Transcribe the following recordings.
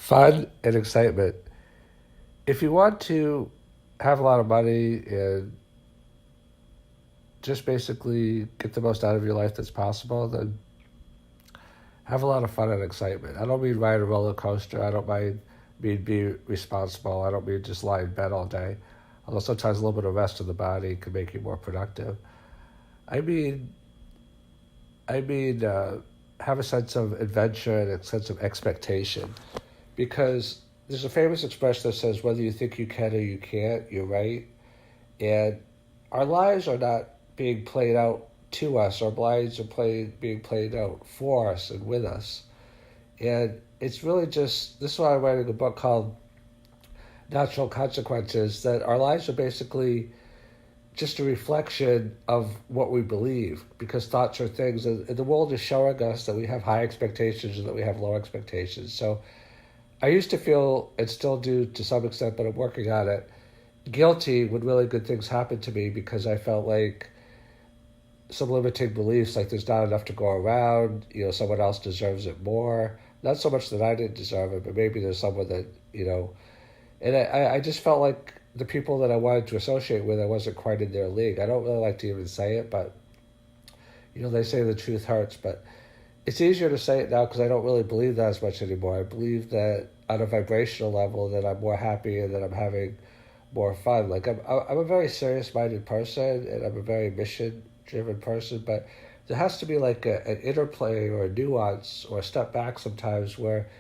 Fun and excitement. If you want to have a lot of money and just basically get the most out of your life that's possible, then have a lot of fun and excitement. I don't mean ride a roller coaster. I don't mean be responsible. I don't mean just lie in bed all day. Although sometimes a little bit of rest of the body can make you more productive. I mean, I mean, have a sense of adventure and a sense of expectation, because there's a famous expression that says, whether you think you can or you can't, you're right. And our lives are not being played out to us. Our lives are being played out for us and with us. And it's really just, this is why I'm writing a book called Natural Consequences, that our lives are basically just a reflection of what we believe, because thoughts are things, and the world is showing us that we have high expectations and that we have low expectations. So I used to feel, and still do to some extent, but I'm working on it, guilty when really good things happen to me, because I felt like some limiting beliefs, like there's not enough to go around, someone else deserves it more. Not so much that I didn't deserve it, but maybe there's someone that, and I just felt like the people that I wanted to associate with, I wasn't quite in their league. I don't really like to even say it, but, they say the truth hurts, but it's easier to say it now because I don't really believe that as much anymore. I believe that on a vibrational level that I'm more happy and that I'm having more fun. Like I'm a very serious-minded person, and I'm a very mission-driven person, but there has to be like an interplay or a nuance or a step back sometimes where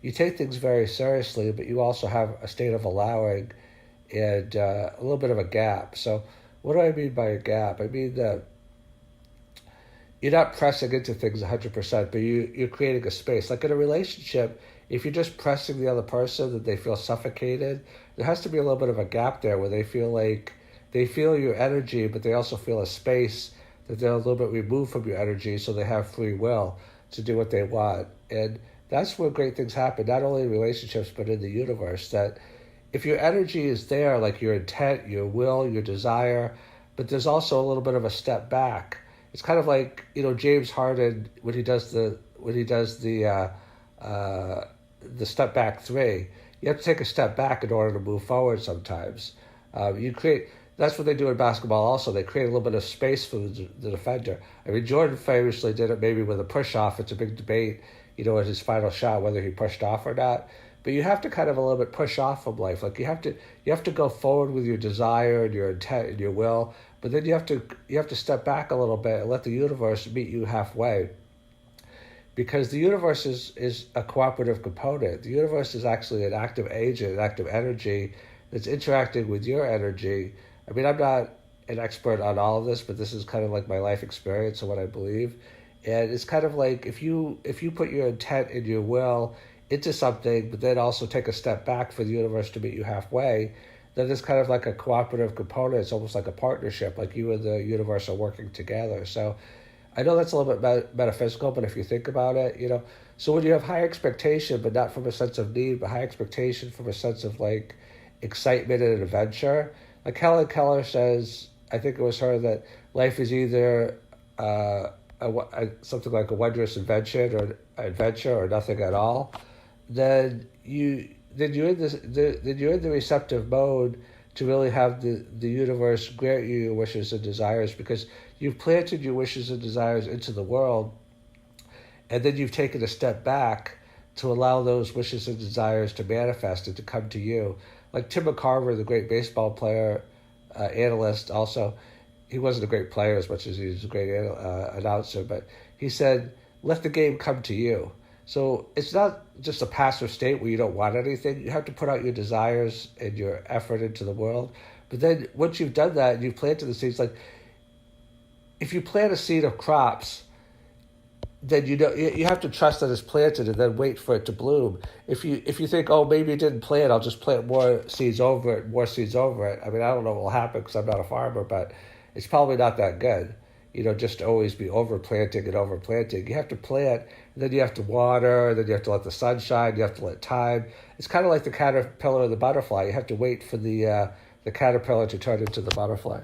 you take things very seriously, but you also have a state of allowing and a little bit of a gap. So what do I mean by a gap? I mean that you're not pressing into things 100%, but you're creating a space. Like in a relationship, if you're just pressing the other person that they feel suffocated, there has to be a little bit of a gap there where they feel like they feel your energy, but they also feel a space that they're a little bit removed from your energy, so they have free will to do what they want. And that's where great things happen, not only in relationships, but in the universe, that if your energy is there, like your intent, your will, your desire, but there's also a little bit of a step back. It's kind of like, James Harden when he does the step back three. You have to take a step back in order to move forward sometimes. That's what they do in basketball also. They create a little bit of space for the defender. I mean, Jordan famously did it maybe with a push-off. It's a big debate, at his final shot, whether he pushed off or not. But you have to kind of a little bit push off from life. Like you have to go forward with your desire and your intent and your will, but then you have to step back a little bit and let the universe meet you halfway. Because the universe is a cooperative component. The universe is actually an active agent, an active energy that's interacting with your energy. I mean, I'm not an expert on all of this, but this is kind of like my life experience and what I believe. And it's kind of like if you put your intent and your will into something, but then also take a step back for the universe to meet you halfway, then it's kind of like a cooperative component. It's almost like a partnership, like you and the universe are working together. So I know that's a little bit metaphysical, but if you think about it, so when you have high expectation, but not from a sense of need, but high expectation from a sense of like excitement and adventure, like Helen Keller says, I think it was her, that life is either something like a wondrous invention or adventure or nothing at all. Then you're in the receptive mode to really have the universe grant you your wishes and desires, because you've planted your wishes and desires into the world, and then you've taken a step back to allow those wishes and desires to manifest and to come to you. Like Tim McCarver, the great baseball player, analyst, also, he wasn't a great player as much as he was a great announcer, but he said, let the game come to you. So it's not just a passive state where you don't want anything. You have to put out your desires and your effort into the world. But then once you've done that and you've planted the seeds, like if you plant a seed of crops, then you have to trust that it's planted and then wait for it to bloom. If you think, oh, maybe it didn't plant, I'll just plant more seeds over it. I mean, I don't know what will happen because I'm not a farmer, but it's probably not that good. Just to always be overplanting and overplanting. You have to plant, and then you have to water, and then you have to let the sun shine, you have to let time. It's kind of like the caterpillar and the butterfly. You have to wait for the caterpillar to turn into the butterfly.